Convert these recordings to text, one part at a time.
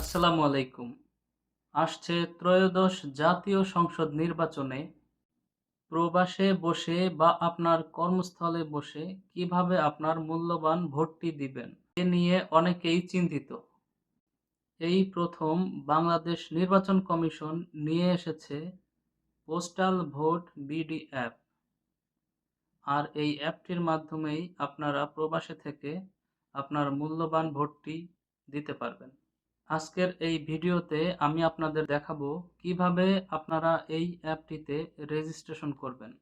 আসসালামু আলাইকুম। আসছে ত্রয়োদশ জাতীয় সংসদ নির্বাচনে প্রবাসে বসে বা আপনার কর্মস্থলে বসে কিভাবে আপনার মূল্যবান ভোটটি দিবেন এ নিয়ে অনেকেই চিন্তিত। এই প্রথম বাংলাদেশ নির্বাচন কমিশন নিয়ে এসেছে পোস্টাল ভোট বিডি অ্যাপ। আর এই অ্যাপটির মাধ্যমেই আপনারা প্রবাসে থেকে আপনার মূল্যবান ভোটটি দিতে পারবেন। আজকের এই ভিডিওতে আমি আপনাদের দেখাবো কিভাবে আপনারা এই অ্যাপটিতে রেজিস্ট্রেশন করবেন।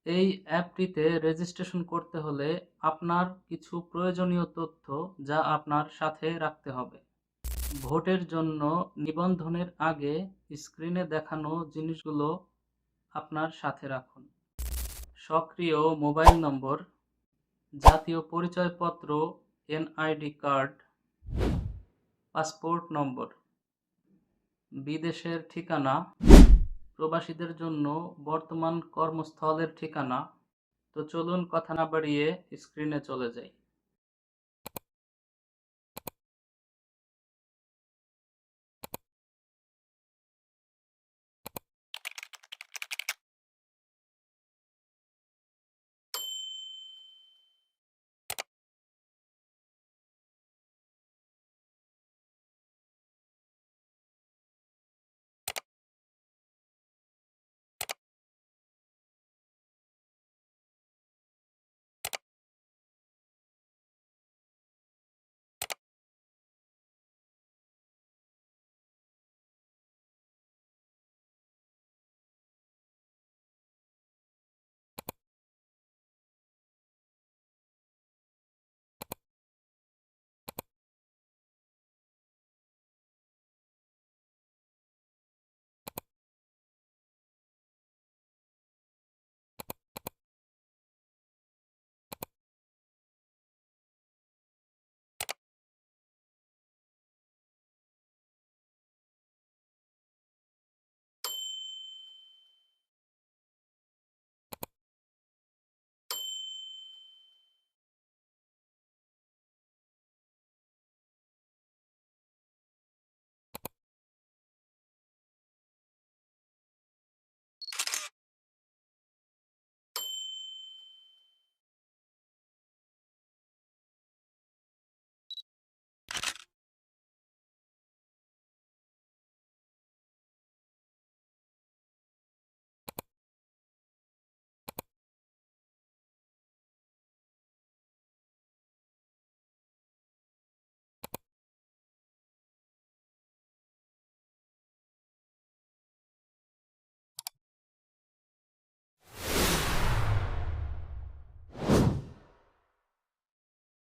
এই অ্যাপটিতে রেজিস্ট্রেশন করতে হলে আপনার কিছু প্রয়োজনীয় তথ্য যা আপনার সাথে রাখতে হবে। ভোটের জন্য নিবন্ধনের আগে স্ক্রিনে দেখানো জিনিসগুলো আপনার সাথে রাখুন। সক্রিয় মোবাইল নম্বর, জাতীয় পরিচয়পত্র, এনআইডি কার্ড, পাসপোর্ট নম্বর, বিদেশের ঠিকানা, প্রবাসীদের জন্য বর্তমান কর্মস্থলের ঠিকানা। তো চলুন কথা না বাড়িয়ে স্ক্রিনে চলে যাই।